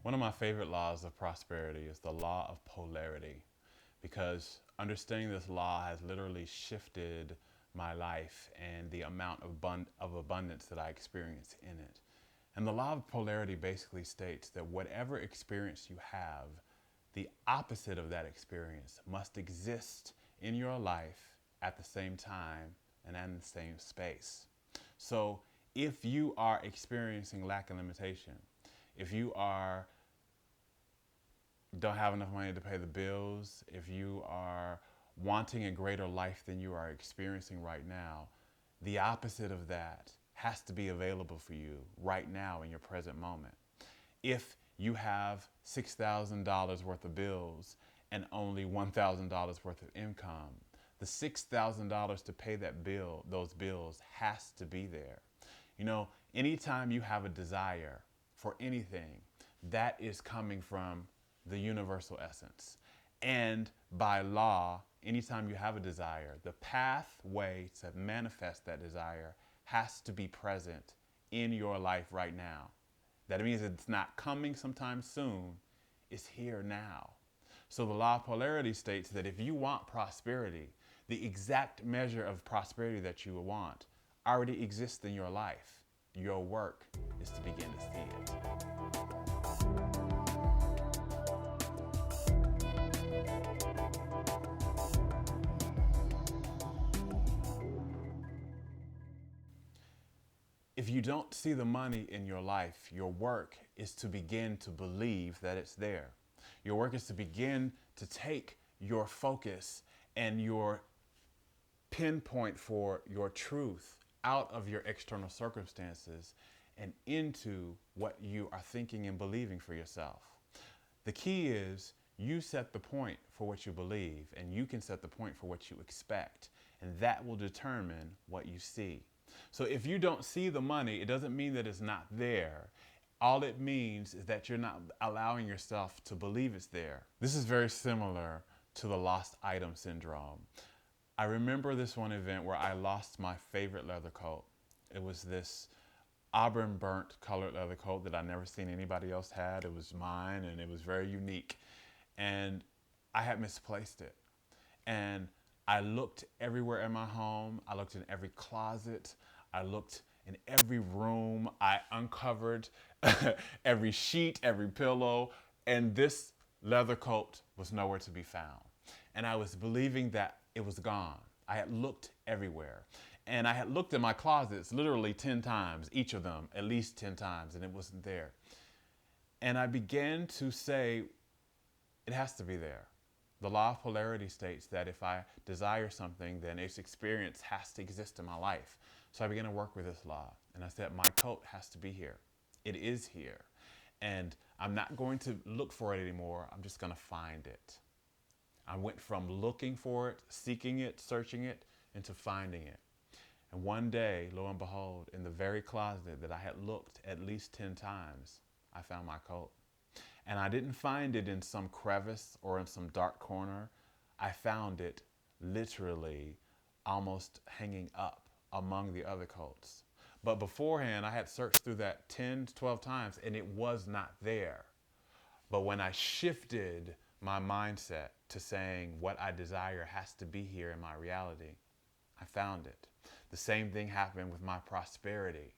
One of my favorite laws of prosperity is the law of polarity, because understanding this law has literally shifted my life and the amount of abundance that I experience in it. And the law of polarity basically states that whatever experience you have, the opposite of that experience must exist in your life at the same time and in the same space. So if you are experiencing lack and limitation, if you don't have enough money to pay the bills, if you are wanting a greater life than you are experiencing right now, the opposite of that has to be available for you right now in your present moment. If you have $6,000 worth of bills and only $1,000 worth of income, the $6,000 to pay those bills has to be there. You know, anytime you have a desire for anything, that is coming from the universal essence. And by law, anytime you have a desire, the pathway to manifest that desire has to be present in your life right now. That means it's not coming sometime soon, it's here now. So the law of polarity states that if you want prosperity, the exact measure of prosperity that you want already exists in your life. Your work is to begin to see it. If you don't see the money in your life, your work is to begin to believe that it's there. Your work is to begin to take your focus and your pinpoint for your truth out of your external circumstances and into what you are thinking and believing for yourself. The key is you set the point for what you believe, and you can set the point for what you expect, and that will determine what you see. So if you don't see the money, it doesn't mean that it's not there. All it means is that you're not allowing yourself to believe it's there. This is very similar to the lost item syndrome. I remember this one event where I lost my favorite leather coat. It was this auburn burnt colored leather coat that I never seen anybody else had. It was mine and it was very unique. And I had misplaced it. And I looked everywhere in my home. I looked in every closet. I looked in every room. I uncovered every sheet, every pillow, and this leather coat was nowhere to be found. And I was believing that it was gone. I had looked everywhere. And I had looked in my closets literally 10 times, each of them at least 10 times, and it wasn't there. And I began to say, it has to be there. The law of polarity states that if I desire something, then its experience has to exist in my life. So I began to work with this law. And I said, my coat has to be here. It is here. And I'm not going to look for it anymore. I'm just going to find it. I went from looking for it, seeking it, searching it, into finding it. And one day, lo and behold, in the very closet that I had looked at least 10 times, I found my coat. And I didn't find it in some crevice or in some dark corner. I found it literally almost hanging up among the other coats. But beforehand, I had searched through that 10 to 12 times and it was not there. But when I shifted my mindset to saying what I desire has to be here in my reality, I found it. The same thing happened with my prosperity.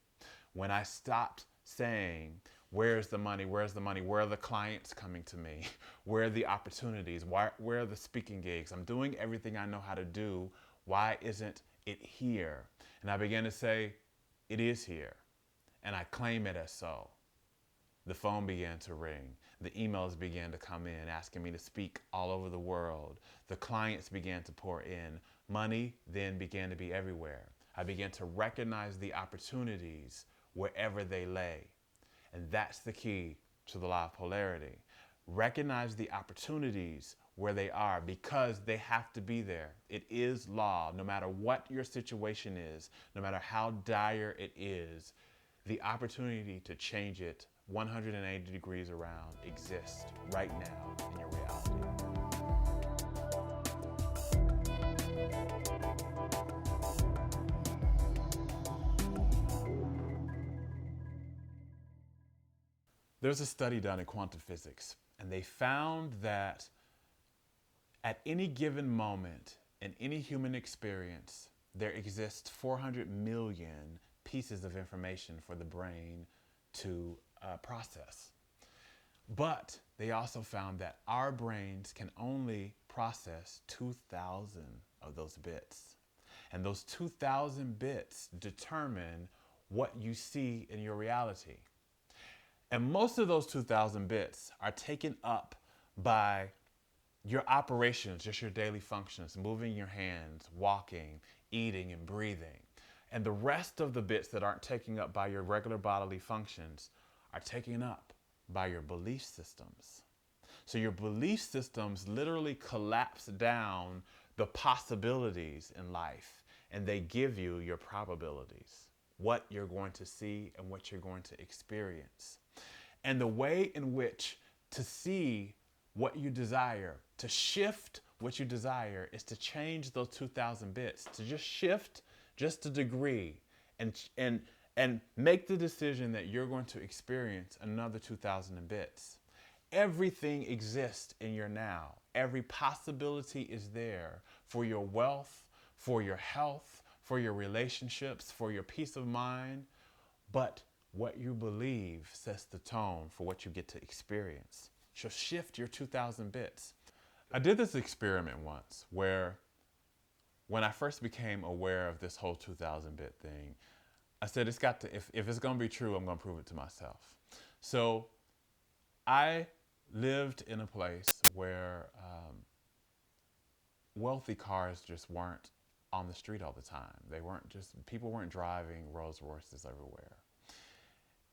When I stopped saying, where's the money? Where's the money? Where are the clients coming to me? Where are the opportunities? Where are the speaking gigs? I'm doing everything I know how to do. Why isn't it here? And I began to say, it is here. And I claim it as so. The phone began to ring. The emails began to come in asking me to speak all over the world. The clients began to pour in. Money then began to be everywhere. I began to recognize the opportunities wherever they lay. And that's the key to the law of polarity. Recognize the opportunities where they are because they have to be there. It is law. No matter what your situation is, no matter how dire it is, the opportunity to change it 180 degrees around exists right now in your reality. There's a study done in quantum physics, and they found that at any given moment in any human experience, there exists 400 million pieces of information for the brain to process. But they also found that our brains can only process 2,000 of those bits. And those 2,000 bits determine what you see in your reality. And most of those 2,000 bits are taken up by your operations, just your daily functions, moving your hands, walking, eating, and breathing. And the rest of the bits that aren't taken up by your regular bodily functions are taken up by your belief systems. So your belief systems literally collapse down the possibilities in life, and they give you your probabilities, what you're going to see and what you're going to experience. And the way in which to see what you desire, to shift what you desire, is to change those 2,000 bits, to just shift just a degree and make the decision that you're going to experience another 2,000 bits. Everything exists in your now. Every possibility is there for your wealth, for your health, for your relationships, for your peace of mind. But what you believe sets the tone for what you get to experience. So shift your 2,000 bits. I did this experiment once where when I first became aware of this whole 2,000 bit thing, I said, it's got to, if it's going to be true, I'm going to prove it to myself. So I lived in a place where wealthy cars just weren't on the street all the time. People weren't driving Rolls Royces everywhere.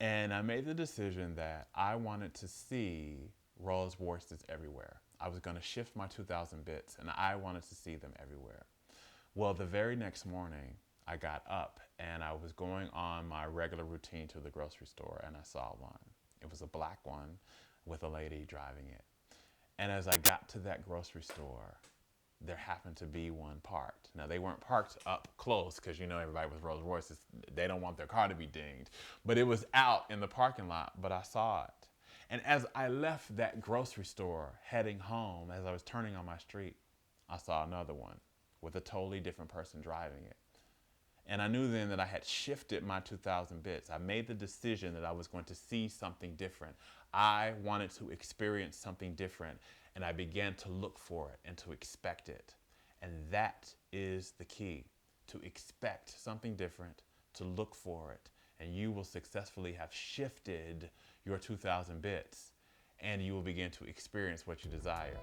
And I made the decision that I wanted to see Rolls Royces everywhere. I was going to shift my 2,000 bits, and I wanted to see them everywhere. Well, the very next morning, I got up and I was going on my regular routine to the grocery store, and I saw one. It was a black one with a lady driving it. And as I got to that grocery store, there happened to be one parked. Now, they weren't parked up close because, everybody with Rolls Royces, they don't want their car to be dinged. But it was out in the parking lot, but I saw it. And as I left that grocery store heading home, as I was turning on my street, I saw another one with a totally different person driving it. And I knew then that I had shifted my 2,000 bits. I made the decision that I was going to see something different. I wanted to experience something different, and I began to look for it and to expect it. And that is the key, to expect something different, to look for it, and you will successfully have shifted your 2,000 bits, and you will begin to experience what you desire.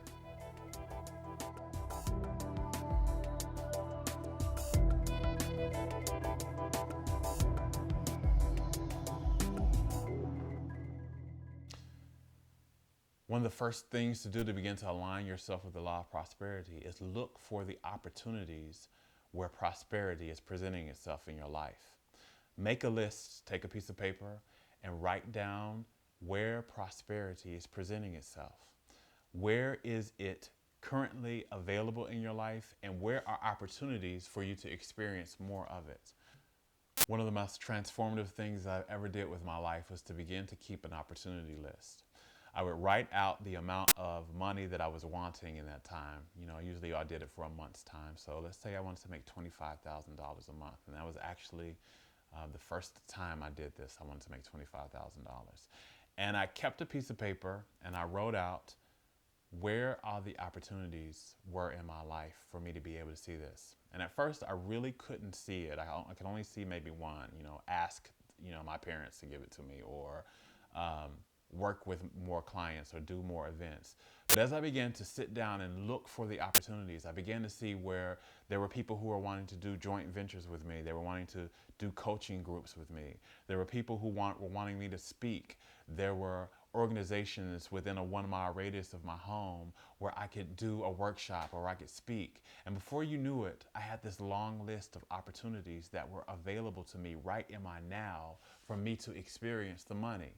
One of the first things to do to begin to align yourself with the law of prosperity is look for the opportunities where prosperity is presenting itself in your life. Make a list, take a piece of paper, and write down where prosperity is presenting itself. Where is it currently available in your life, and where are opportunities for you to experience more of it? One of the most transformative things I ever did with my life was to begin to keep an opportunity list. I would write out the amount of money that I was wanting in that time. Usually I did it for a month's time. So let's say I wanted to make $25,000 a month. And that was actually the first time I did this. I wanted to make $25,000. And I kept a piece of paper and I wrote out where all the opportunities were in my life for me to be able to see this. And at first I really couldn't see it. I could only see maybe one, ask, my parents to give it to me, or work with more clients or do more events. But as I began to sit down and look for the opportunities, I began to see where there were people who were wanting to do joint ventures with me. They were wanting to do coaching groups with me. There were people who were wanting me to speak. There were organizations within a 1-mile radius of my home where I could do a workshop or I could speak. And before you knew it, I had this long list of opportunities that were available to me right in my now for me to experience the money.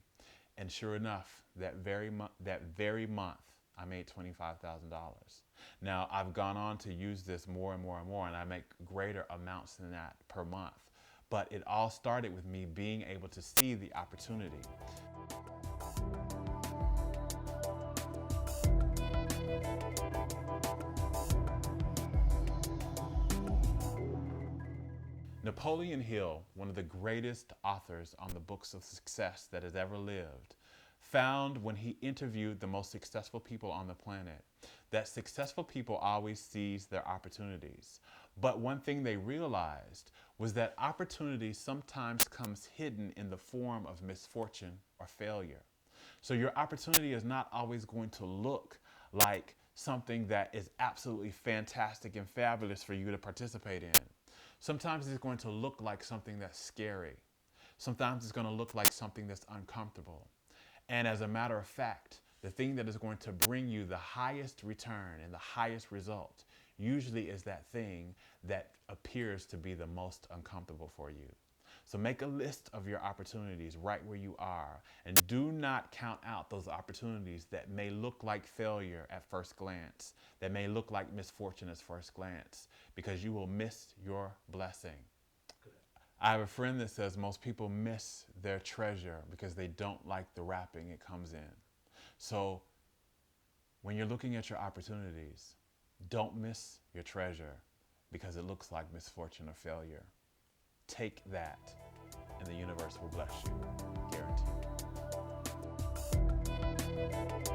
And sure enough, that very month, I made $25,000. Now, I've gone on to use this more and more and more, and I make greater amounts than that per month. But it all started with me being able to see the opportunity. Napoleon Hill, one of the greatest authors on the books of success that has ever lived, found when he interviewed the most successful people on the planet that successful people always seize their opportunities. But one thing they realized was that opportunity sometimes comes hidden in the form of misfortune or failure. So your opportunity is not always going to look like something that is absolutely fantastic and fabulous for you to participate in. Sometimes it's going to look like something that's scary. Sometimes it's going to look like something that's uncomfortable. And as a matter of fact, the thing that is going to bring you the highest return and the highest result usually is that thing that appears to be the most uncomfortable for you. So make a list of your opportunities right where you are, and do not count out those opportunities that may look like failure at first glance, that may look like misfortune at first glance, because you will miss your blessing. I have a friend that says most people miss their treasure because they don't like the wrapping it comes in. So when you're looking at your opportunities, don't miss your treasure because it looks like misfortune or failure. Take that, and the universe will bless you. Guaranteed.